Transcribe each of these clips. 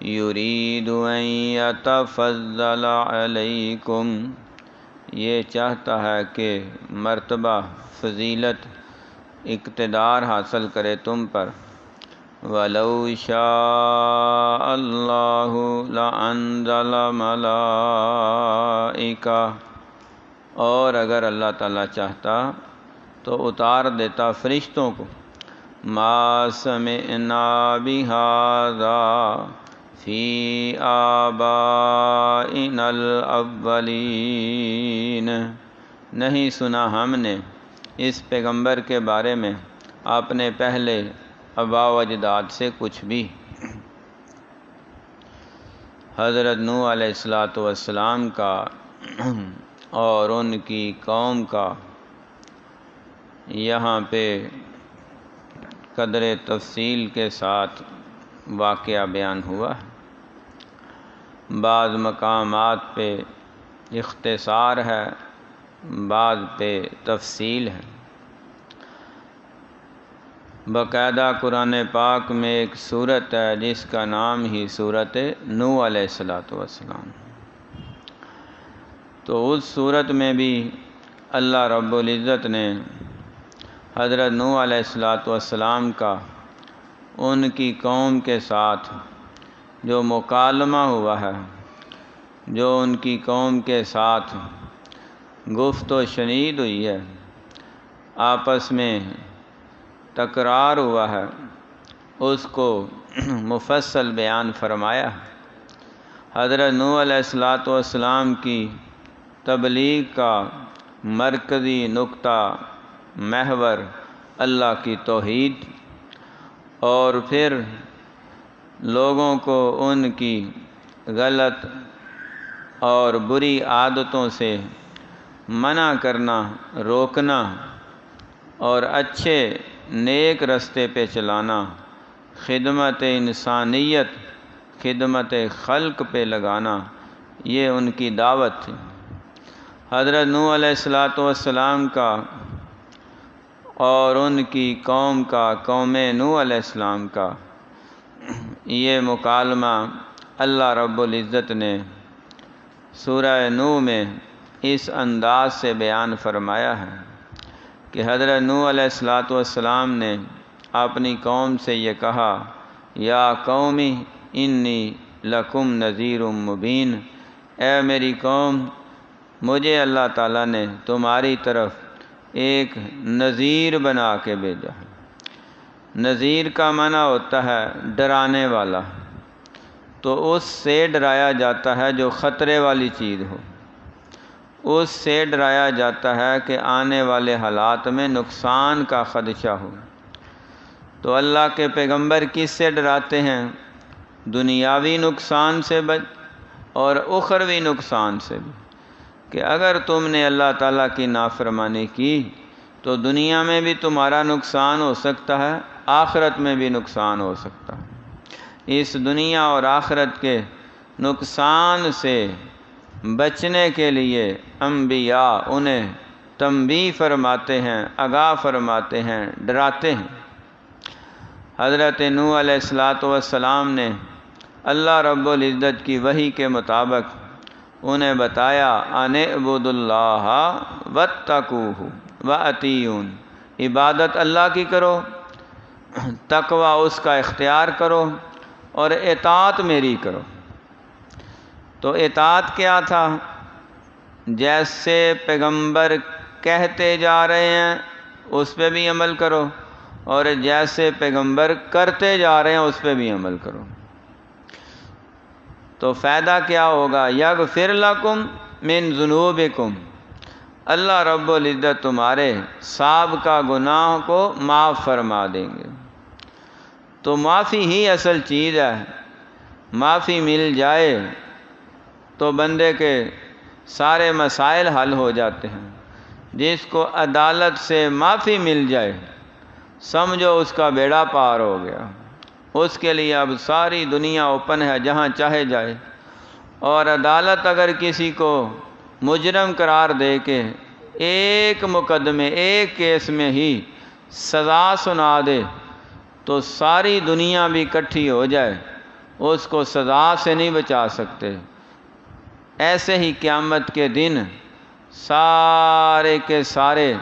یرید ان یتفضل علیکم، یہ چاہتا ہے کہ مرتبہ، فضیلت، اقتدار حاصل کرے تم پر۔ وَلَوْ شَاءَ اللَّهُ لَأَنزَلَ مَلَائِکَةً، اور اگر اللہ تعالیٰ چاہتا تو اتار دیتا فرشتوں کو۔ مَا سَمِعْنَا بِهَذَا فِي آبَائِنَا الْأَوَّلِينَ، نہیں سنا ہم نے اس پیغمبر کے بارے میں اپنے پہلے آباء و اجداد سے کچھ بھی۔ حضرت نوح علیہ السلام کا اور ان کی قوم کا یہاں پہ قدر تفصیل کے ساتھ واقعہ بیان ہوا ہے۔ بعض مقامات پہ اختصار ہے، بعض پہ تفصیل ہے۔ باقاعدہ قرآن پاک میں ایک سورت ہے جس کا نام ہی سورت نوح علیہ السلام۔ تو اس سورت میں بھی اللہ رب العزت نے حضرت نوح علیہ السلام کا ان کی قوم کے ساتھ جو مکالمہ ہوا ہے، جو ان کی قوم کے ساتھ گفت و شنید ہوئی ہے، آپس میں تکرار ہوا ہے، اس کو مفصل بیان فرمایا۔ حضرت نوح علیہ السلام کی تبلیغ کا مرکزی نقطہ محور اللہ کی توحید، اور پھر لوگوں کو ان کی غلط اور بری عادتوں سے منع کرنا، روکنا، اور اچھے نیک رستے پہ چلانا، خدمت انسانیت، خدمت خلق پہ لگانا، یہ ان کی دعوت تھی۔ حضرت نوح علیہ السلام کا اور ان کی قوم کا، قوم نوح علیہ السلام کا یہ مکالمہ اللہ رب العزت نے سورہ نوح میں اس انداز سے بیان فرمایا ہے کہ حضرت نوح علیہ السلام نے اپنی قوم سے یہ کہا، یا قومی انی لکم نذیر مبین، اے میری قوم، مجھے اللہ تعالیٰ نے تمہاری طرف ایک نذیر بنا کے بھیجا ہے۔ نذیر کا معنی ہوتا ہے ڈرانے والا، تو اس سے ڈرایا جاتا ہے جو خطرے والی چیز ہو، اس سے ڈرایا جاتا ہے کہ آنے والے حالات میں نقصان کا خدشہ ہو۔ تو اللہ کے پیغمبر کس سے ڈراتے ہیں؟ دنیاوی نقصان سے اور اخروی نقصان سے بھی، کہ اگر تم نے اللہ تعالیٰ کی نافرمانی کی تو دنیا میں بھی تمہارا نقصان ہو سکتا ہے، آخرت میں بھی نقصان ہو سکتا ہے۔ اس دنیا اور آخرت کے نقصان سے بچنے کے لیے انبیاء انہیں تنبیہ فرماتے ہیں، آگاہ فرماتے ہیں، ڈراتے ہیں۔ حضرت نوح علیہ السلام نے اللہ رب العزت کی وحی کے مطابق انہیں بتایا، ان اعبدوا اللہ واتقوہ واطیعون، عبادت اللہ کی کرو، تقوی اس کا اختیار کرو، اور اطاعت میری کرو۔ تو اطاعت کیا تھا؟ جیسے پیغمبر کہتے جا رہے ہیں اس پہ بھی عمل کرو، اور جیسے پیغمبر کرتے جا رہے ہیں اس پہ بھی عمل کرو۔ تو فائدہ کیا ہوگا؟ یغفر لکم من ذنوبکم، اللہ رب العزت تمہارے سابقہ گناہ کو معاف فرما دیں گے۔ تو معافی ہی اصل چیز ہے، معافی مل جائے تو بندے کے سارے مسائل حل ہو جاتے ہیں۔ جس کو عدالت سے معافی مل جائے سمجھو اس کا بیڑا پار ہو گیا، اس کے لیے اب ساری دنیا اوپن ہے، جہاں چاہے جائے۔ اور عدالت اگر کسی کو مجرم قرار دے کے ایک مقدمے، ایک کیس میں ہی سزا سنا دے، تو ساری دنیا بھی اکٹھی ہو جائے اس کو سزا سے نہیں بچا سکتے۔ ایسے ہی قیامت کے دن سارے کے سارے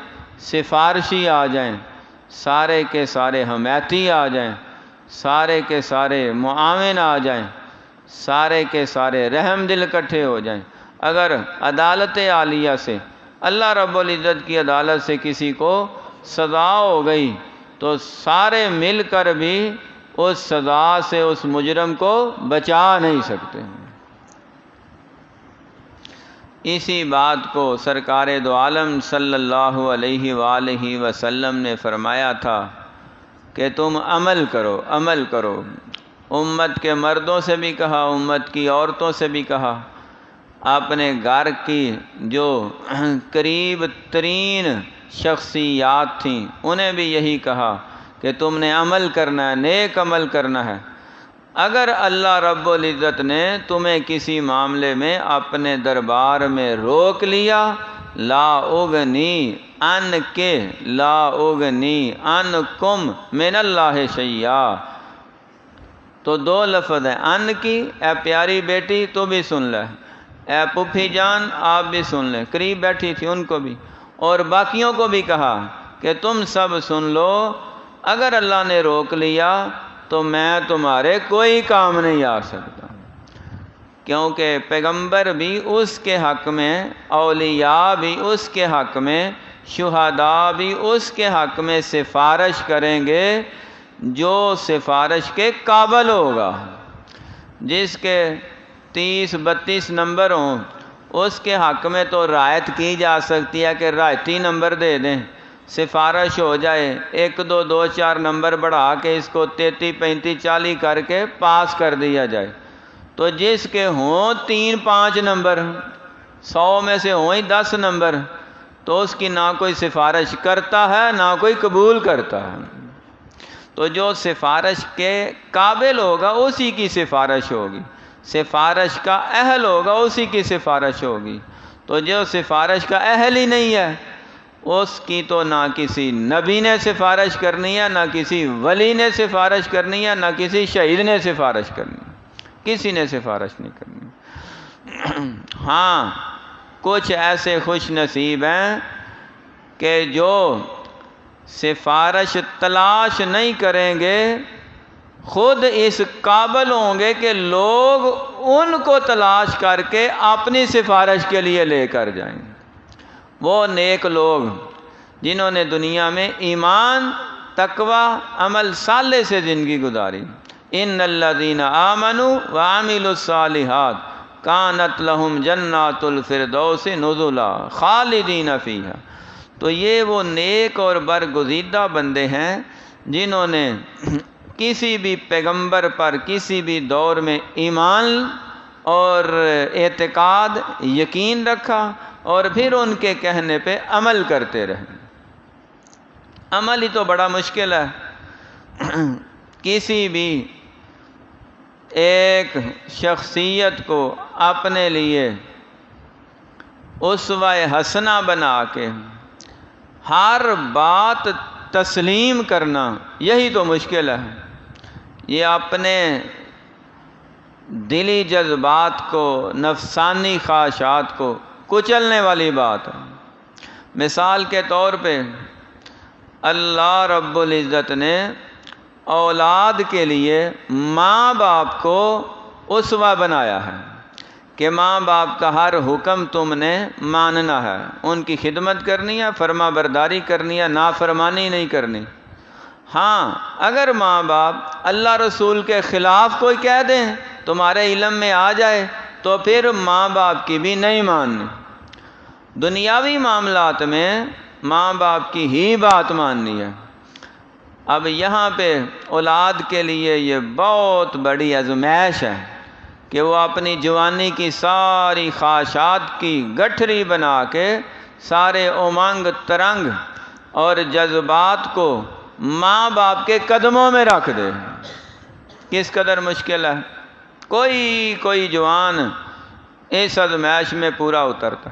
سفارشی آ جائیں، سارے کے سارے حمایتی آ جائیں، سارے کے سارے معاون آ جائیں، سارے کے سارے رحم دل اکٹھے ہو جائیں، اگر عدالت عالیہ سے، اللہ رب العزت کی عدالت سے کسی کو سزا ہو گئی تو سارے مل کر بھی اس سزا سے اس مجرم کو بچا نہیں سکتے۔ اسی بات کو سرکار دو عالم صلی اللہ علیہ وآلہ وسلم نے فرمایا تھا کہ تم عمل کرو، عمل کرو۔ امت کے مردوں سے بھی کہا، امت کی عورتوں سے بھی کہا، اپنے گھر کی جو قریب ترین شخصیات تھیں انہیں بھی یہی کہا کہ تم نے عمل کرنا ہے، نیک عمل کرنا ہے۔ اگر اللہ رب العزت نے تمہیں کسی معاملے میں اپنے دربار میں روک لیا، لا اغنی ان کے، لا اغنی انکم من اللہ شیئا، تو دو لفظ ہیں ان کی، اے پیاری بیٹی تو بھی سن لے، اے پھوپھی جان آپ بھی سن لیں، قریب بیٹھی تھی ان کو بھی، اور باقیوں کو بھی کہا کہ تم سب سن لو، اگر اللہ نے روک لیا تو میں تمہارے کوئی کام نہیں آ سکتا، کیونکہ پیغمبر بھی اس کے حق میں، اولیاء بھی اس کے حق میں، شہداء بھی اس کے حق میں سفارش کریں گے جو سفارش کے قابل ہوگا۔ جس کے 30-32 نمبر ہوں اس کے حق میں تو رعایت کی جا سکتی ہے کہ رعایتی نمبر دے دیں، سفارش ہو جائے، 1 2 2 4 نمبر بڑھا کے اس کو 33 35 40 کر کے پاس کر دیا جائے۔ تو جس کے ہوں 3-5 نمبر، 100 میں سے ہوں ہی 10 نمبر، تو اس کی نہ کوئی سفارش کرتا ہے نہ کوئی قبول کرتا ہے۔ تو جو سفارش کے قابل ہوگا اسی کی سفارش ہوگی، سفارش کا اہل ہوگا اسی کی سفارش ہوگی۔ تو جو سفارش کا اہل ہی نہیں ہے اس کی تو نہ کسی نبی نے سفارش کرنی ہے، نہ کسی ولی نے سفارش کرنی ہے، نہ کسی شہید نے سفارش کرنی ہے، کسی نے سفارش نہیں کرنی۔ ہاں کچھ ایسے خوش نصیب ہیں کہ جو سفارش تلاش نہیں کریں گے، خود اس قابل ہوں گے کہ لوگ ان کو تلاش کر کے اپنی سفارش کے لیے لے کر جائیں۔ وہ نیک لوگ جنہوں نے دنیا میں ایمان، تقوی، عمل صالح سے زندگی گزاری، ان الذین آمنوا وعملوا الصالحات کانت لہم جنات الفردوس نزلا خالدین فیہا۔ تو یہ وہ نیک اور برگزیدہ بندے ہیں جنہوں نے کسی بھی پیغمبر پر کسی بھی دور میں ایمان اور اعتقاد، یقین رکھا اور پھر ان کے کہنے پہ عمل کرتے رہے۔ عمل ہی تو بڑا مشکل ہے۔ کسی بھی ایک شخصیت کو اپنے لیے اسوہ حسنہ بنا کے ہر بات تسلیم کرنا، یہی تو مشکل ہے۔ یہ اپنے دلی جذبات کو، نفسانی خواہشات کو کچلنے والی بات ہے۔ مثال کے طور پہ اللہ رب العزت نے اولاد کے لیے ماں باپ کو اسوہ بنایا ہے کہ ماں باپ کا ہر حکم تم نے ماننا ہے، ان کی خدمت کرنی ہے، فرما برداری کرنی ہے، نافرمانی نہیں کرنی۔ ہاں اگر ماں باپ اللہ رسول کے خلاف کوئی کہہ دیں، تمہارے علم میں آ جائے، تو پھر ماں باپ کی بھی نہیں ماننی۔ دنیاوی معاملات میں ماں باپ کی ہی بات ماننی ہے۔ اب یہاں پہ اولاد کے لیے یہ بہت بڑی آزمائش ہے کہ وہ اپنی جوانی کی ساری خواہشات کی گٹھری بنا کے سارے امنگ ترنگ اور جذبات کو ماں باپ کے قدموں میں رکھ دے۔ کس قدر مشکل ہے۔ کوئی جوان اس آزمائش میں پورا اترتا،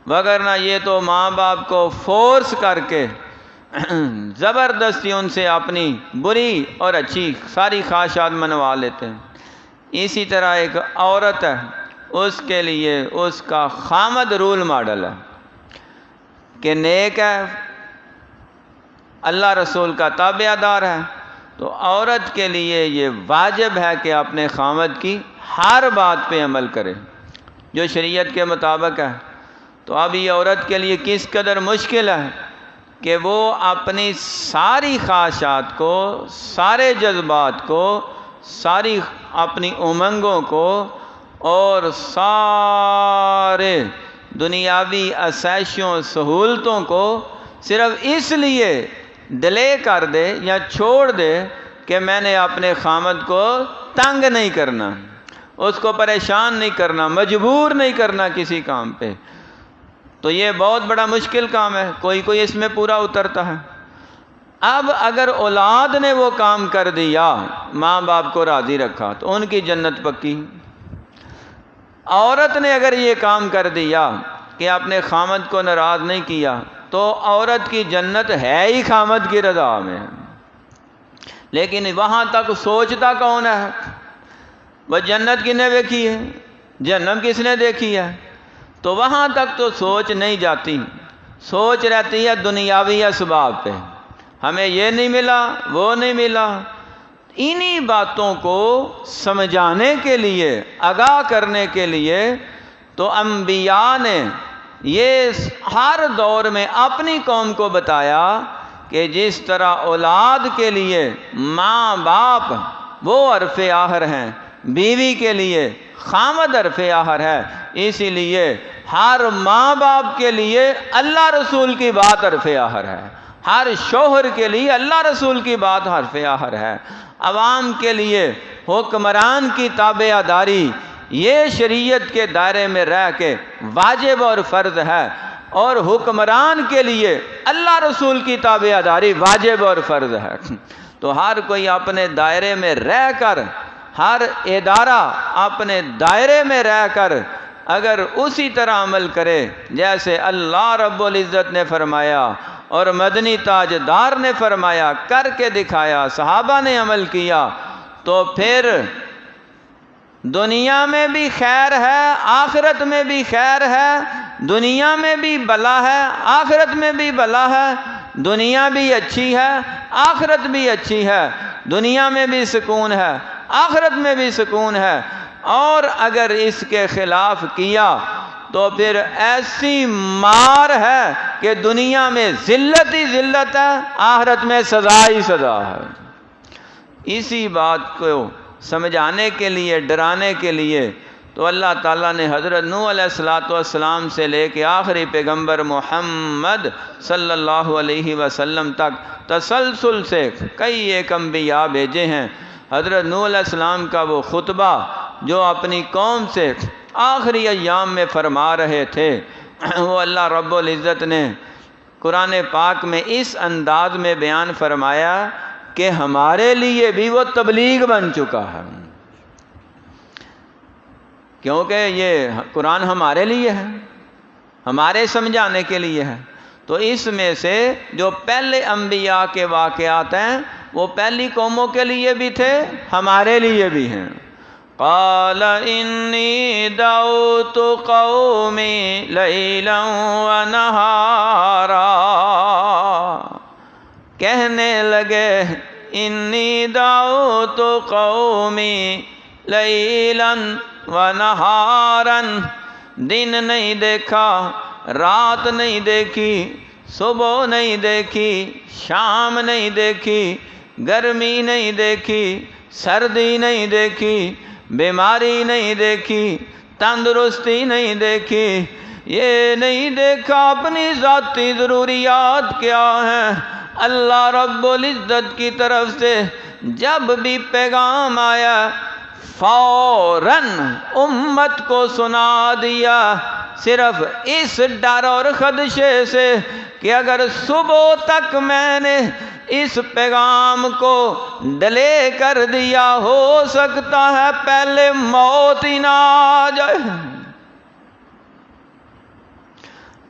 وگرنہ یہ تو ماں باپ کو فورس کر کے زبردستی ان سے اپنی بری اور اچھی ساری خواہشات منوا لیتے ہیں۔ اسی طرح ایک عورت ہے، اس کے لیے اس کا خامد رول ماڈل ہے کہ نیک ہے، اللہ رسول کا تابع دار ہے، تو عورت کے لیے یہ واجب ہے کہ اپنے خامد کی ہر بات پہ عمل کرے جو شریعت کے مطابق ہے۔ تو اب یہ عورت کے لیے کس قدر مشکل ہے کہ وہ اپنی ساری خواہشات کو، سارے جذبات کو، ساری اپنی امنگوں کو اور سارے دنیاوی آسائشوں سہولتوں کو صرف اس لیے ڈیلے کر دے یا چھوڑ دے کہ میں نے اپنے خامد کو تنگ نہیں کرنا، اس کو پریشان نہیں کرنا، مجبور نہیں کرنا کسی کام پہ۔ تو یہ بہت بڑا مشکل کام ہے، کوئی اس میں پورا اترتا ہے۔ اب اگر اولاد نے وہ کام کر دیا، ماں باپ کو راضی رکھا، تو ان کی جنت پکی۔ عورت نے اگر یہ کام کر دیا کہ اپنے خامد کو ناراض نہیں کیا، تو عورت کی جنت ہے ہی خامد کی رضا میں۔ لیکن وہاں تک سوچتا کون ہے؟ وہ جنت کس نے دیکھی ہے؟ جہنم کس نے دیکھی ہے؟ تو وہاں تک تو سوچ نہیں جاتی، سوچ رہتی ہے دنیاوی اسباب پہ، ہمیں یہ نہیں ملا، وہ نہیں ملا۔ انہی باتوں کو سمجھانے کے لیے، آگاہ کرنے کے لیے تو انبیاء نے یہ ہر دور میں اپنی قوم کو بتایا کہ جس طرح اولاد کے لیے ماں باپ وہ حرف آخر ہیں، بیوی کے لیے خامد حرف آخر ہے، اسی لیے ہر ماں باپ کے لیے اللہ رسول کی بات حرف آخر ہے، ہر شوہر کے لیے اللہ رسول کی بات حرف آخر ہے۔ عوام کے لیے حکمران کی تابع داری یہ شریعت کے دائرے میں رہ کے واجب اور فرض ہے، اور حکمران کے لیے اللہ رسول کی تابع داری واجب اور فرض ہے۔ تو ہر کوئی اپنے دائرے میں رہ کر، ہر ادارہ اپنے دائرے میں رہ کر اگر اسی طرح عمل کرے جیسے اللہ رب العزت نے فرمایا اور مدنی تاجدار نے فرمایا، کر کے دکھایا، صحابہ نے عمل کیا، تو پھر دنیا میں بھی خیر ہے، آخرت میں بھی خیر ہے، دنیا میں بھی بلا ہے، آخرت میں بھی بلا ہے، دنیا بھی اچھی ہے، آخرت بھی اچھی ہے، دنیا میں بھی سکون ہے، آخرت میں بھی سکون ہے۔ اور اگر اس کے خلاف کیا تو پھر ایسی مار ہے کہ دنیا میں ذلت ہی ذلت ہے، آخرت میں سزا ہی سزا ہے۔ اسی بات کو سمجھانے کے لیے، ڈرانے کے لیے تو اللہ تعالیٰ نے حضرت نوح علیہ السلام سے لے کے آخری پیغمبر محمد صلی اللہ علیہ وسلم تک تسلسل سے کئی ایک انبیاء بھیجے ہیں۔ حضرت نوح علیہ السلام کا وہ خطبہ جو اپنی قوم سے آخری ایام میں فرما رہے تھے، وہ اللہ رب العزت نے قرآن پاک میں اس انداز میں بیان فرمایا کہ ہمارے لیے بھی وہ تبلیغ بن چکا ہے، کیونکہ یہ قرآن ہمارے لیے ہے، ہمارے سمجھانے کے لیے ہے۔ تو اس میں سے جو پہلے انبیاء کے واقعات ہیں وہ پہلی قوموں کے لیے بھی تھے، ہمارے لیے بھی ہیں۔ قال انی دعوت قومی لیلا ونہارا، کہنے لگے انی دعوت قومی لیلا ونہارا، دن نہیں دیکھا، رات نہیں دیکھی، صبح نہیں دیکھی، شام نہیں دیکھی، گرمی نہیں دیکھی، سردی نہیں دیکھی، بیماری نہیں دیکھی، تندرستی نہیں دیکھی، یہ نہیں دیکھا اپنی ذاتی ضروریات کیا ہیں۔ اللہ رب العزت کی طرف سے جب بھی پیغام آیا فوراً امت کو سنا دیا، صرف اس ڈر اور خدشے سے کہ اگر صبح تک میں نے اس پیغام کو ڈیلے کر دیا، ہو سکتا ہے پہلے موت ہی نہ آ جائے۔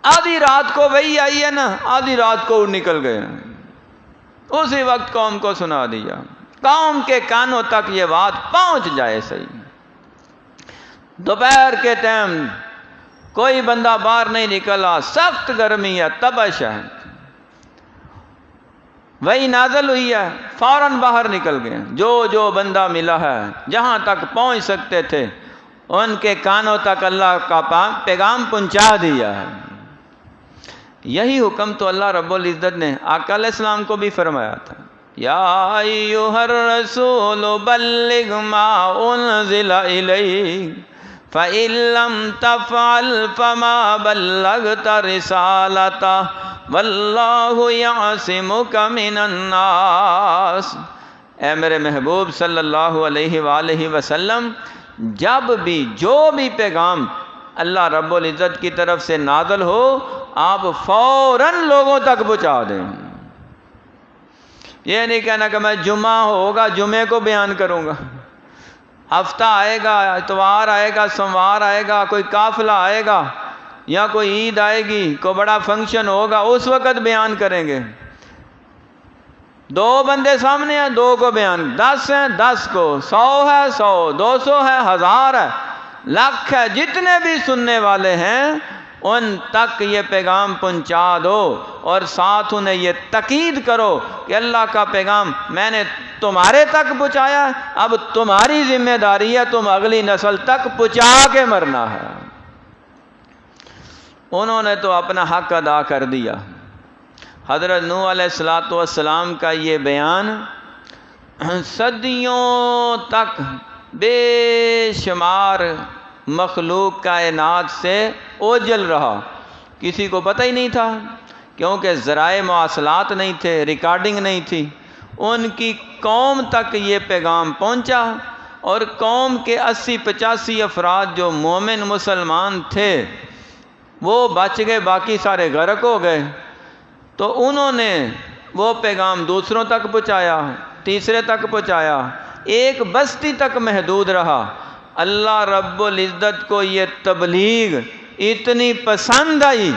آدھی رات کو وہی آئی ہے نا، آدھی رات کو نکل گئے، اسی وقت قوم کو سنا دیا۔ قوم کے کانوں تک یہ بات پہنچ جائے صحیح۔ دوپہر کے ٹائم کوئی بندہ باہر نہیں نکلا، سخت گرمی ہے، تبش ہے، وہی نازل ہوئی ہے، فوراً باہر نکل گئے، جو بندہ ملا ہے جہاں تک پہنچ سکتے تھے ان کے کانوں تک اللہ کا پیغام پہنچا دیا ہے۔ یہی حکم تو اللہ رب العزت نے آقا علیہ السلام کو بھی فرمایا تھا، یا ایھا الرسول بلغ ما انزل الیک فإن لم تفعل فما بلغت رسالتہ واللہ یعصمک من الناس۔ اے میرے محبوب صلی اللہ علیہ وآلہ وسلم، جب بھی جو بھی پیغام اللہ رب العزت کی طرف سے نازل ہو آپ فوراً لوگوں تک پہنچا دیں۔ یہ نہیں کہنا کہ میں جمعہ ہوگا جمعے کو بیان کروں گا، ہفتہ آئے گا، اتوار آئے گا، سوموار آئے گا، کوئی قافلہ آئے گا یا کوئی عید آئے گی، کوئی بڑا فنکشن ہوگا، اس وقت بیان کریں گے۔ 2 بندے سامنے ہیں، 2 کو بیان، 10 ہیں 10 کو، 100 ہے 100، 200 ہے، 1000 ہے، لاکھ ہے، جتنے بھی سننے والے ہیں ان تک یہ پیغام پہنچا دو، اور ساتھ انہیں یہ تاکید کرو کہ اللہ کا پیغام میں نے تمہارے تک پہنچایا ہے، اب تمہاری ذمہ داری ہے تم اگلی نسل تک پہنچا کے مرنا ہے۔ انہوں نے تو اپنا حق ادا کر دیا۔ حضرت نوح علیہ السلام کا یہ بیان صدیوں تک بے شمار مخلوق کائنات سے اوجھل رہا، کسی کو پتہ ہی نہیں تھا، کیونکہ ذرائع مواصلات نہیں تھے، ریکارڈنگ نہیں تھی۔ ان کی قوم تک یہ پیغام پہنچا، اور قوم کے 80-85 افراد جو مومن مسلمان تھے وہ بچ گئے، باقی سارے غرق ہو گئے۔ تو انہوں نے وہ پیغام دوسروں تک پہنچایا، تیسرے تک پہنچایا، ایک بستی تک محدود رہا۔ اللہ رب العزت کو یہ تبلیغ اتنی پسند آئی،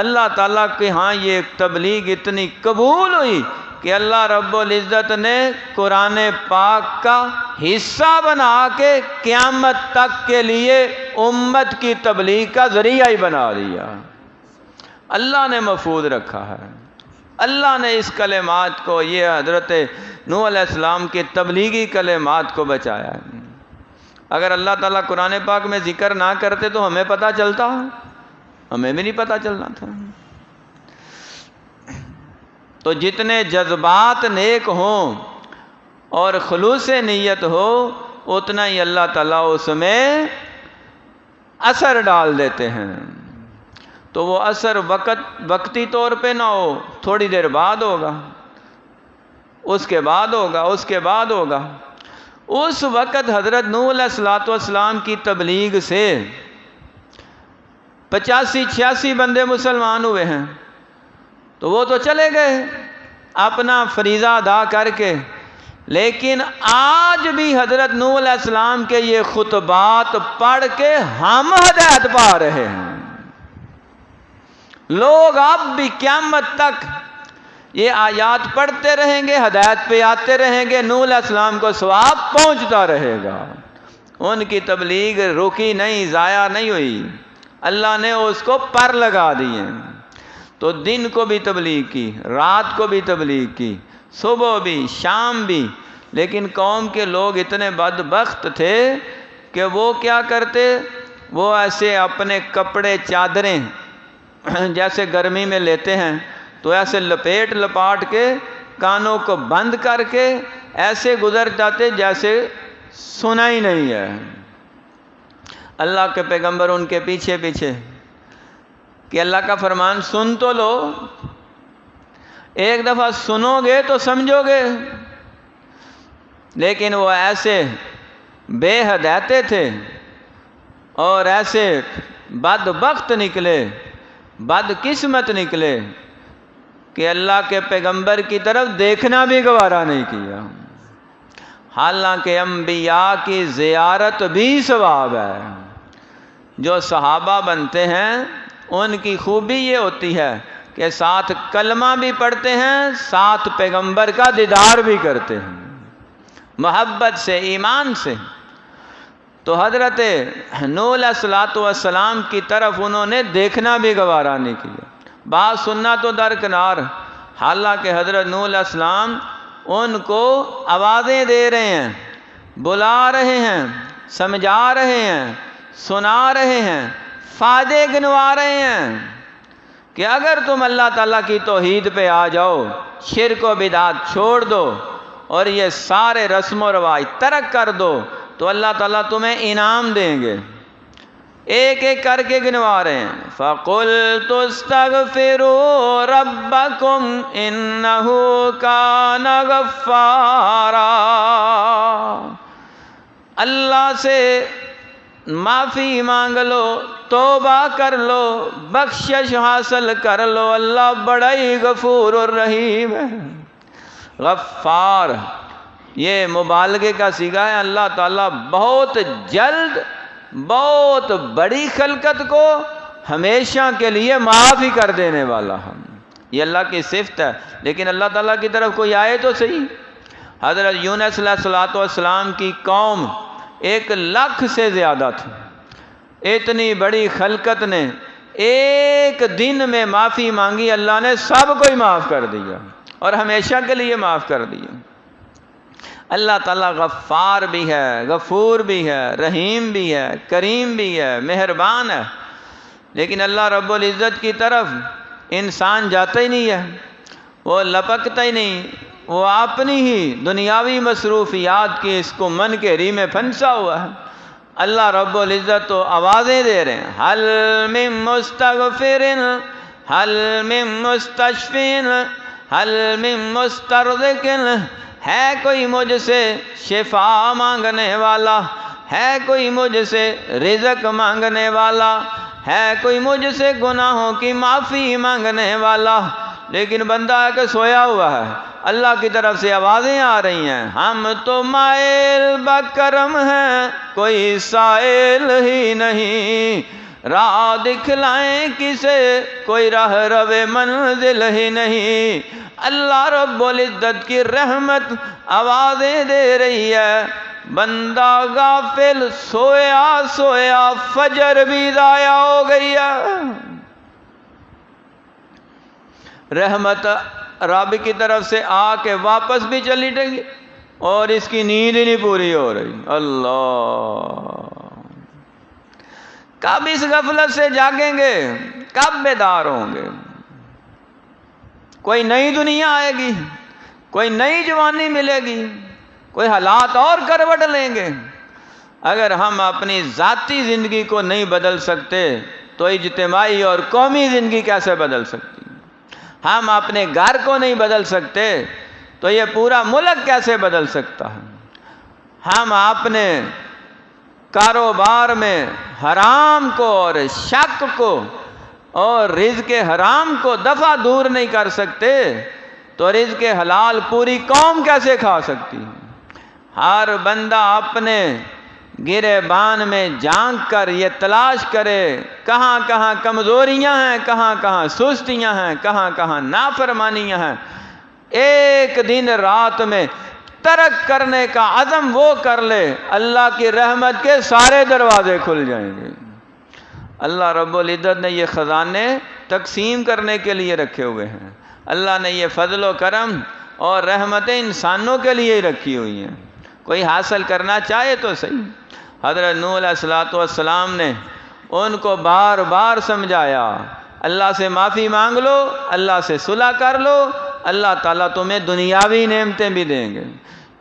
اللہ تعالیٰ کے ہاں یہ تبلیغ اتنی قبول ہوئی کہ اللہ رب العزت نے قرآن پاک کا حصہ بنا کے قیامت تک کے لیے امت کی تبلیغ کا ذریعہ ہی بنا دیا۔ اللہ نے محفوظ رکھا ہے، اللہ نے اس کلمات کو، یہ حضرت نوح علیہ السلام کے تبلیغی کلمات کو بچایا ہے۔ اگر اللہ تعالیٰ قرآن پاک میں ذکر نہ کرتے تو ہمیں پتہ چلتا، ہمیں بھی نہیں پتہ چلنا تھا۔ تو جتنے جذبات نیک ہوں اور خلوص نیت ہو اتنا ہی اللہ تعالیٰ اس میں اثر ڈال دیتے ہیں۔ تو وہ اثر وقتی طور پہ نہ ہو، تھوڑی دیر بعد ہوگا، اس کے بعد ہوگا، اس کے بعد ہوگا۔ اس وقت حضرت نوح علیہ السلام کی تبلیغ سے 85-86 بندے مسلمان ہوئے ہیں، تو وہ تو چلے گئے اپنا فریضہ ادا کر کے، لیکن آج بھی حضرت نوح علیہ السلام کے یہ خطبات پڑھ کے ہم ہدایت پا رہے ہیں۔ لوگ اب بھی قیامت تک یہ آیات پڑھتے رہیں گے، ہدایت پہ آتے رہیں گے، نوح علیہ السلام کو ثواب پہنچتا رہے گا۔ ان کی تبلیغ رکی نہیں، ضائع نہیں ہوئی، اللہ نے اس کو پر لگا دیے۔ تو دن کو بھی تبلیغ کی، رات کو بھی تبلیغ کی، صبح بھی شام بھی، لیکن قوم کے لوگ اتنے بدبخت تھے کہ وہ کیا کرتے، وہ ایسے اپنے کپڑے چادریں جیسے گرمی میں لیتے ہیں تو ایسے لپاٹ کے کانوں کو بند کر کے ایسے گزر جاتے جیسے سنا ہی نہیں ہے۔ اللہ کے پیغمبر ان کے پیچھے پیچھے کہ اللہ کا فرمان سن تو لو، ایک دفعہ سنو گے تو سمجھو گے، لیکن وہ ایسے بے ہدایتے تھے اور ایسے بدبخت نکلے، بدقسمت نکلے کہ اللہ کے پیغمبر کی طرف دیکھنا بھی گوارا نہیں کیا۔ حالانکہ انبیاء کی زیارت بھی ثواب ہے۔ جو صحابہ بنتے ہیں ان کی خوبی یہ ہوتی ہے کہ ساتھ کلمہ بھی پڑھتے ہیں، ساتھ پیغمبر کا دیدار بھی کرتے ہیں۔ محبت سے، ایمان سے۔ تو حضرت نوح علیہ الصلوۃ والسلام کی طرف انہوں نے دیکھنا بھی گوارا نہیں کیا، بات سننا تو درکنار، حالانکہ حضرت نوح علیہ السلام ان کو آوازیں دے رہے ہیں، بلا رہے ہیں، سمجھا رہے ہیں، سنا رہے ہیں، فائدے گنوا رہے ہیں کہ اگر تم اللہ تعالیٰ کی توحید پہ آ جاؤ، شرک و بدعت چھوڑ دو اور یہ سارے رسم و رواج ترک کر دو تو اللہ تعالیٰ تمہیں انعام دیں گے۔ ایک ایک کر کے گنوا رہے ہیں۔ فَقُلْتُ اسْتَغْفِرُوا رَبَّكُمْ إِنَّهُ كَانَ غَفَّارًا، اللہ سے معافی مانگ لو، توبہ کر لو، بخشش حاصل کر لو، اللہ بڑا ہی غفور الرحیم ہے۔ غفار یہ مبالغے کا صیغہ ہے، اللہ تعالیٰ بہت جلد بہت بڑی خلقت کو ہمیشہ کے لیے معاف ہی کر دینے والا ہے، یہ اللہ کی صفت ہے۔ لیکن اللہ تعالیٰ کی طرف کوئی آئے تو صحیح۔ حضرت یونس علیہ الصلوۃ والسلام کی قوم 1,00,000 سے زیادہ تھی، اتنی بڑی خلقت نے ایک دن میں معافی مانگی، اللہ نے سب کو ہی معاف کر دیا اور ہمیشہ کے لیے معاف کر دیا۔ اللہ تعالیٰ غفار بھی ہے، غفور بھی ہے، رحیم بھی ہے، کریم بھی ہے، مہربان ہے، لیکن اللہ رب العزت کی طرف انسان جاتا ہی نہیں ہے، وہ لپکتا ہی نہیں، وہ اپنی ہی دنیاوی مصروفیات کی اس کو من کے ری میں پھنسا ہوا ہے۔ اللہ رب العزت تو آوازیں دے رہے ہیں، حل من مستغفر حل من مستشفین حل من مسترزق، ہے کوئی مجھ سے شفا مانگنے والا، ہے کوئی مجھ سے رزق مانگنے والا، ہے کوئی مجھ سے گناہوں کی معافی مانگنے والا، لیکن بندہ ہے کہ سویا ہوا ہے۔ اللہ کی طرف سے آوازیں آ رہی ہیں، ہم تو مائل بکرم ہیں، کوئی سائل ہی نہیں، راہ دکھلائیں کسے، کوئی راہ روے منزل ہی نہیں۔ اللہ رب العزت کی رحمت آوازیں دے رہی ہے، بندہ غافل سویا سویا فجر بھی ضائع ہو گئی ہے، رحمت رب کی طرف سے آ کے واپس بھی چلی گئی اور اس کی نیند ہی نہیں پوری ہو رہی۔ اللہ، کب اس غفلت سے جاگیں گے، کب بیدار ہوں گے؟ کوئی نئی دنیا آئے گی، کوئی نئی جوانی ملے گی، کوئی حالات اور کروٹ لیں گے۔ اگر ہم اپنی ذاتی زندگی کو نہیں بدل سکتے تو اجتماعی اور قومی زندگی کیسے بدل سکتی؟ ہم اپنے گھر کو نہیں بدل سکتے تو یہ پورا ملک کیسے بدل سکتا ہے؟ ہم اپنے کاروبار میں حرام کو اور شک کو اور رزق حرام کو دفع دور نہیں کر سکتے تو رزق حلال پوری قوم کیسے کھا سکتی؟ ہر بندہ اپنے گریبان میں جھانک کر یہ تلاش کرے کہاں کہاں کمزوریاں ہیں، کہاں کہاں سستیاں ہیں، کہاں کہاں نافرمانیاں ہیں، ایک دن رات میں ترک کرنے کا عزم وہ کر لے، اللہ کی رحمت کے سارے دروازے کھل جائیں گے۔ اللہ رب العزت نے یہ خزانے تقسیم کرنے کے لیے رکھے ہوئے ہیں، اللہ نے یہ فضل و کرم اور رحمتیں انسانوں کے لیے ہی رکھی ہوئی ہیں، کوئی حاصل کرنا چاہے تو صحیح۔ حضرت نوح علیہ الصلوۃ والسلام نے ان کو بار بار سمجھایا، اللہ سے معافی مانگ لو، اللہ سے صلح کر لو، اللہ تعالیٰ تمہیں دنیاوی نعمتیں بھی دیں گے۔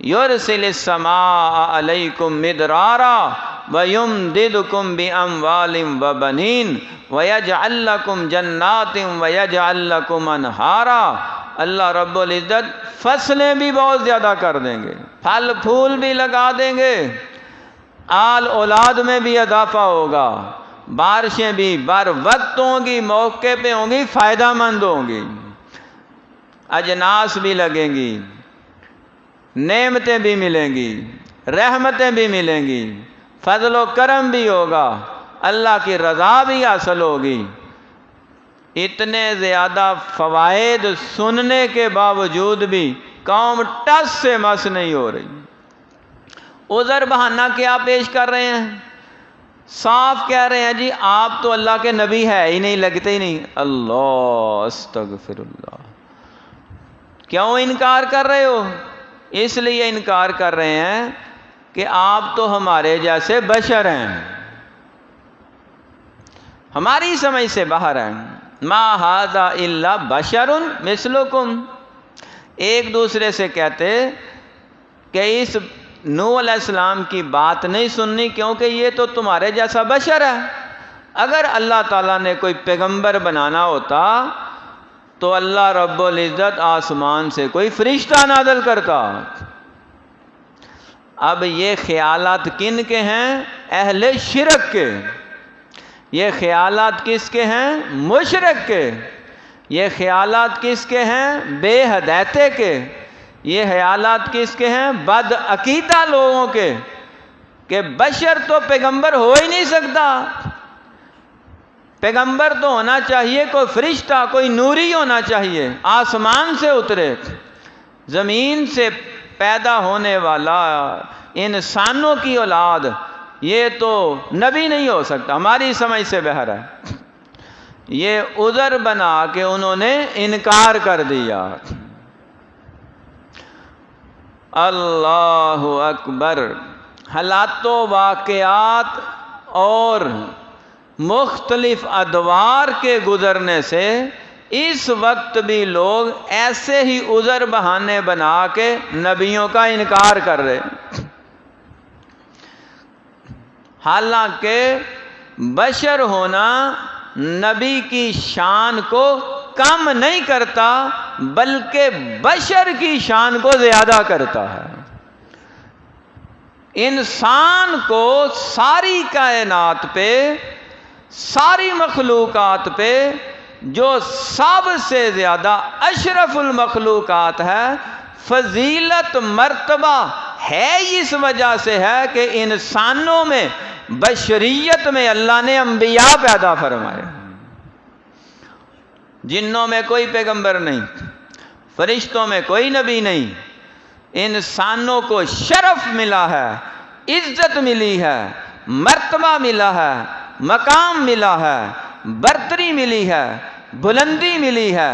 یرسل السماء علیکم مدرارا ویمددکم باموال وبنین ویجعل لکم جنات ویجعل لکم انہارا، اللہ رب العزت فصلیں بھی بہت زیادہ کر دیں گے، پھل پھول بھی لگا دیں گے، آل اولاد میں بھی اضافہ ہوگا، بارشیں بھی بر وقت ہوں گی، موقع پہ ہوں گی، فائدہ مند ہوں گی، اجناس بھی لگیں گی، نعمتیں بھی ملیں گی، رحمتیں بھی ملیں گی، فضل و کرم بھی ہوگا، اللہ کی رضا بھی حاصل ہوگی۔ اتنے زیادہ فوائد سننے کے باوجود بھی قوم ٹس سے مس نہیں ہو رہی، عذر بہانہ کیا پیش کر رہے ہیں؟ صاف کہہ رہے ہیں جی آپ تو اللہ کے نبی ہے ہی نہیں، لگتے ہی نہیں۔ اللہ استغفر اللہ، کیوں انکار کر رہے ہو؟ اس لیے انکار کر رہے ہیں کہ آپ تو ہمارے جیسے بشر ہیں، ہماری سمجھ سے باہر ہیں۔ ما ھذا الا بشر مثلکم، ایک دوسرے سے کہتے کہ اس نوح علیہ السلام کی بات نہیں سننی کیونکہ یہ تو تمہارے جیسا بشر ہے۔ اگر اللہ تعالیٰ نے کوئی پیغمبر بنانا ہوتا تو اللہ رب العزت آسمان سے کوئی فرشتہ نازل کرتا۔ اب یہ خیالات کن کے ہیں؟ اہل شرک کے۔ یہ خیالات کس کے ہیں؟ مشرک کے۔ یہ خیالات کس کے ہیں؟ بے ہدایتے کے۔ یہ خیالات کس کے ہیں؟ بد عقیدہ لوگوں کے، کہ بشر تو پیغمبر ہو ہی نہیں سکتا، پیغمبر تو ہونا چاہیے کوئی فرشتہ، کوئی نوری ہونا چاہیے، آسمان سے اترے، زمین سے پیدا ہونے والا انسانوں کی اولاد، یہ تو نبی نہیں ہو سکتا، ہماری سمجھ سے باہر ہے۔ یہ عذر بنا کے انہوں نے انکار کر دیا۔ اللہ اکبر۔ حالات و واقعات اور مختلف ادوار کے گزرنے سے اس وقت بھی لوگ ایسے ہی عذر بہانے بنا کے نبیوں کا انکار کر رہے ہیں، حالانکہ بشر ہونا نبی کی شان کو کم نہیں کرتا بلکہ بشر کی شان کو زیادہ کرتا ہے۔ انسان کو ساری کائنات پہ، ساری مخلوقات پہ جو سب سے زیادہ اشرف المخلوقات ہے، فضیلت مرتبہ ہے اس وجہ سے ہے کہ انسانوں میں، بشریت میں اللہ نے انبیاء پیدا فرمائے۔ جنوں میں کوئی پیغمبر نہیں، فرشتوں میں کوئی نبی نہیں، انسانوں کو شرف ملا ہے، عزت ملی ہے، مرتبہ ملا ہے، مقام ملا ہے، برتری ملی ہے، بلندی ملی ہے،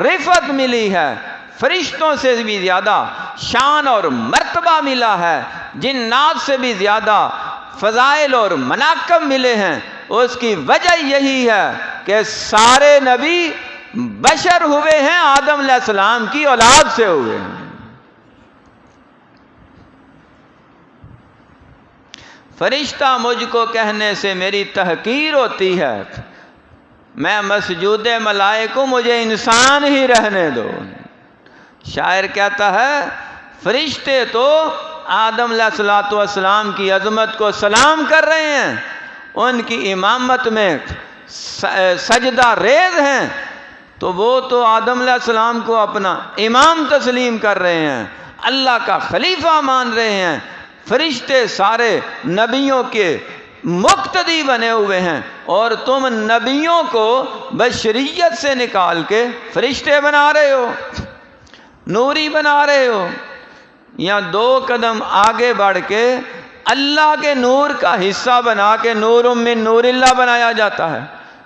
رفعت ملی ہے، فرشتوں سے بھی زیادہ شان اور مرتبہ ملا ہے، جنات سے بھی زیادہ فضائل اور مناقب ملے ہیں۔ اس کی وجہ یہی ہے کہ سارے نبی بشر ہوئے ہیں، آدم علیہ السلام کی اولاد سے ہوئے ہیں۔ فرشتہ مجھ کو کہنے سے میری تحقیر ہوتی ہے، میں مسجود ملائکہ ہوں، مجھے انسان ہی رہنے دو۔ شاعر کہتا ہے فرشتے تو آدم علیہ السلام کی عظمت کو سلام کر رہے ہیں، ان کی امامت میں سجدہ ریز ہیں، تو وہ تو آدم علیہ السلام کو اپنا امام تسلیم کر رہے ہیں، اللہ کا خلیفہ مان رہے ہیں۔ فرشتے سارے نبیوں کے مقتدی بنے ہوئے ہیں، اور تم نبیوں کو بشریت سے نکال کے فرشتے بنا رہے ہو، نوری بنا رہے ہو، یا دو قدم آگے بڑھ کے اللہ کے نور کا حصہ بنا کے نور من نور اللہ بنایا جاتا ہے۔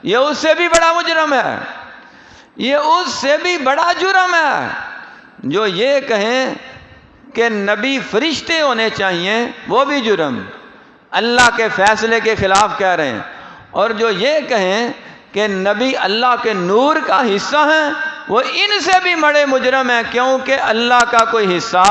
یہ اس سے بھی بڑا مجرم ہے، یہ اس سے بھی بڑا جرم ہے جو یہ کہیں کہ نبی فرشتے ہونے چاہیے، وہ بھی جرم، اللہ کے فیصلے کے خلاف کہہ رہے ہیں۔ اور جو یہ کہیں کہ نبی اللہ کے نور کا حصہ ہیں، وہ ان سے بھی بڑے مجرم ہیں، کیونکہ اللہ کا کوئی حصہ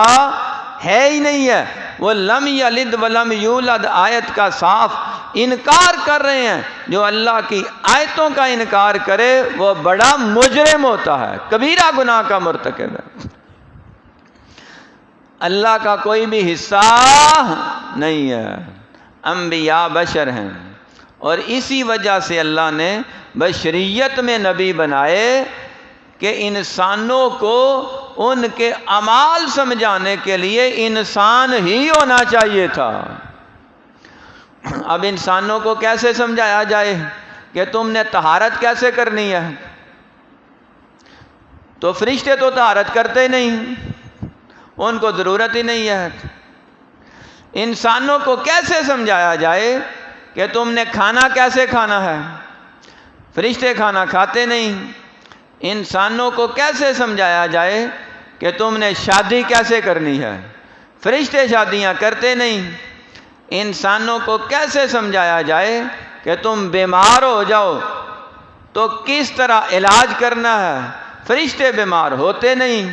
ہے ہی نہیں ہے۔ وہ لم یلد ولم یولد آیت کا صاف انکار کر رہے ہیں۔ جو اللہ کی آیتوں کا انکار کرے وہ بڑا مجرم ہوتا ہے، کبیرہ گناہ کا مرتکب ہے۔ اللہ کا کوئی بھی حصہ نہیں ہے، انبیاء بشر ہیں، اور اسی وجہ سے اللہ نے بشریت میں نبی بنائے کہ انسانوں کو ان کے اعمال سمجھانے کے لیے انسان ہی ہونا چاہیے تھا۔ اب انسانوں کو کیسے سمجھایا جائے کہ تم نے طہارت کیسے کرنی ہے؟ تو فرشتے تو طہارت کرتے نہیں، ان کو ضرورت ہی نہیں ہے۔ انسانوں کو کیسے سمجھایا جائے کہ تم نے کھانا کیسے کھانا ہے؟ فرشتے کھانا کھاتے نہیں۔ انسانوں کو کیسے سمجھایا جائے کہ تم نے شادی کیسے کرنی ہے؟ فرشتے شادیاں کرتے نہیں۔ انسانوں کو کیسے سمجھایا جائے کہ تم بیمار ہو جاؤ تو کس طرح علاج کرنا ہے؟ فرشتے بیمار ہوتے نہیں۔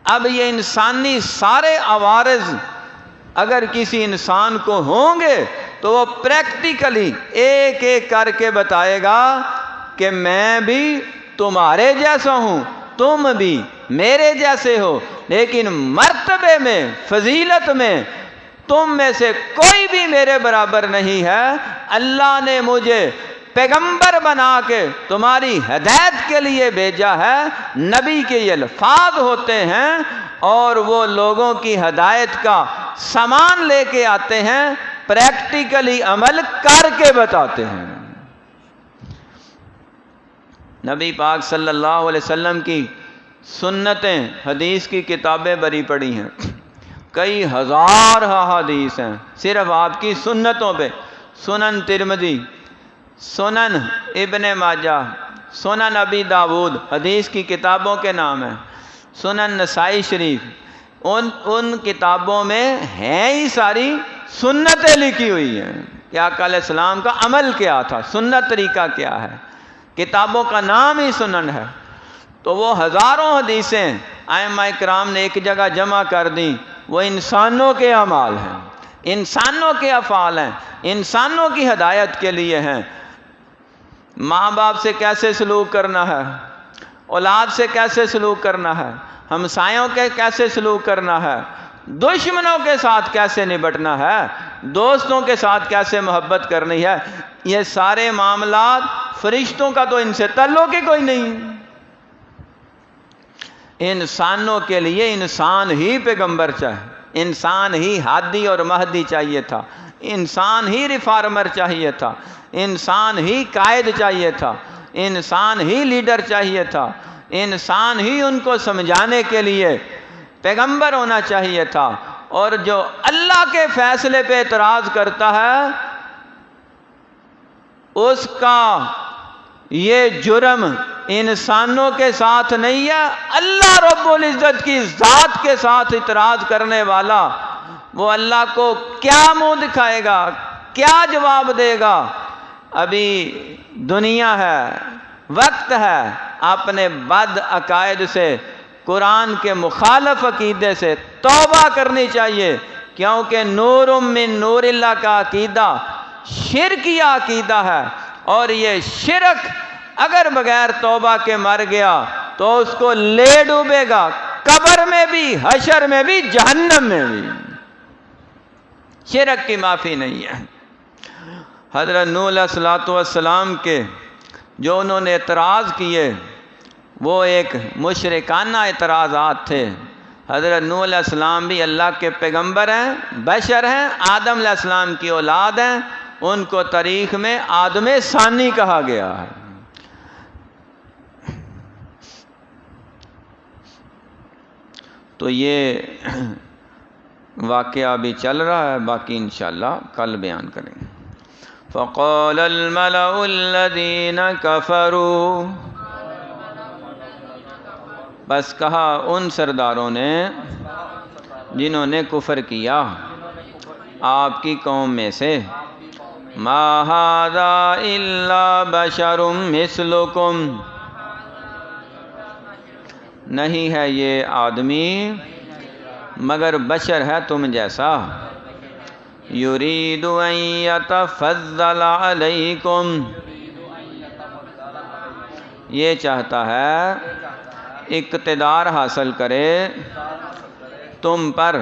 اب یہ انسانی سارے عوارض اگر کسی انسان کو ہوں گے تو وہ پریکٹیکلی ایک ایک کر کے بتائے گا کہ میں بھی تمہارے جیسا ہوں، تم بھی میرے جیسے ہو، لیکن مرتبے میں، فضیلت میں تم میں سے کوئی بھی میرے برابر نہیں ہے۔ اللہ نے مجھے پیغمبر بنا کے تمہاری ہدایت کے لیے بھیجا ہے۔ نبی کے یہ الفاظ ہوتے ہیں اور وہ لوگوں کی ہدایت کا سامان لے کے آتے ہیں، پریکٹیکلی عمل کر کے بتاتے ہیں۔ نبی پاک صلی اللہ علیہ وسلم کی سنتیں، حدیث کی کتابیں بری پڑی ہیں، کئی ہزار احادیث ہیں صرف آپ کی سنتوں پہ۔ سنن ترمذی، سنن ابن ماجہ، سنن ابی داود حدیث کی کتابوں کے نام ہیں، سنن نسائی شریف، ان کتابوں میں ہیں ہی ساری سنتیں لکھی ہوئی ہیں کہ آقا علیہ السلام کا عمل کیا تھا، سنت طریقہ کیا ہے، کتابوں کا نام ہی سنن ہے۔ تو وہ ہزاروں حدیثیں ائمہ کرام نے ایک جگہ جمع کر دیں، وہ انسانوں کے اعمال ہیں، انسانوں کے افعال ہیں، انسانوں کی ہدایت کے لیے ہیں۔ ماں باپ سے کیسے سلوک کرنا ہے، اولاد سے کیسے سلوک کرنا ہے، ہمسایوں کے کیسے سلوک کرنا ہے، دشمنوں کے ساتھ کیسے نبٹنا ہے، دوستوں کے ساتھ کیسے محبت کرنی ہے، یہ سارے معاملات فرشتوں کا تو ان سے تعلق ہی کوئی نہیں۔ انسانوں کے لیے انسان ہی پیغمبر چاہے، انسان ہی ہادی اور مہدی چاہیے تھا، انسان ہی ریفارمر چاہیے تھا، انسان ہی قائد چاہیے تھا، انسان ہی لیڈر چاہیے تھا، انسان ہی ان کو سمجھانے کے لیے پیغمبر ہونا چاہیے تھا۔ اور جو اللہ کے فیصلے پہ اعتراض کرتا ہے اس کا یہ جرم انسانوں کے ساتھ نہیں ہے، اللہ رب العزت کی ذات کے ساتھ اعتراض کرنے والا وہ اللہ کو کیا منہ دکھائے گا، کیا جواب دے گا؟ ابھی دنیا ہے، وقت ہے، اپنے بد عقائد سے، قرآن کے مخالف عقیدے سے توبہ کرنی چاہیے، کیونکہ نور من نور اللہ کا عقیدہ شرکیہ عقیدہ ہے، اور یہ شرک اگر بغیر توبہ کے مر گیا تو اس کو لے ڈوبے گا، قبر میں بھی، حشر میں بھی، جہنم میں بھی، شرک کی معافی نہیں ہے۔ حضرت نوح علیہ السلام کے جو انہوں نے اعتراض کیے وہ ایک مشرکانہ اعتراضات تھے۔ حضرت نوح علیہ السلام بھی اللہ کے پیغمبر ہیں، بشر ہیں، آدم علیہ السلام کی اولاد ہیں، ان کو تاریخ میں آدم ثانی کہا گیا ہے۔ تو یہ واقعہ بھی چل رہا ہے، باقی انشاءاللہ کل بیان کریں گے۔ فَقَالَ الْمَلَأُ الَّذِينَ كَفَرُوا، بس کہا ان سرداروں نے جنہوں نے کفر کیا آپ کی قوم میں سے، مَا هَذَا إِلَّا بَشَرٌ مِثْلُكُمْ، نہیں ہے یہ آدمی مگر بشر ہے تم جیسا، یرید ان یتفضل علیکم، یہ چاہتا ہے اقتدار حاصل کرے تم پر،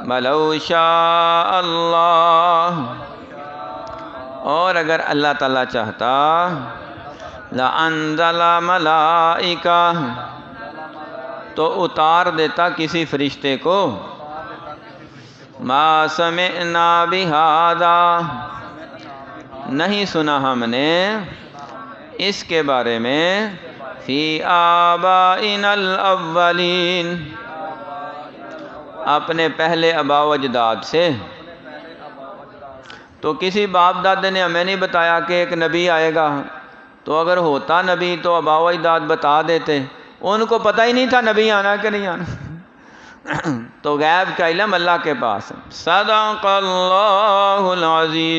ولو شاء اللہ، اور اگر اللہ تعالیٰ چاہتا، لانزل ملائکہ، تو اتار دیتا کسی فرشتے کو، ما سمعنا بہذا، نہیں سنا ہم نے اس کے بارے میں، فی آبائنا الاولین، اپنے پہلے آباء و اجداد سے، تو کسی باپ دادے نے ہمیں نہیں بتایا کہ ایک نبی آئے گا، تو اگر ہوتا نبی تو آباء و اجداد بتا دیتے، ان کو پتہ ہی نہیں تھا نبی آنا کہ نہیں آنا۔ تو غیب کا علم اللہ کے پاس ہے۔ صدق اللہ العظیم۔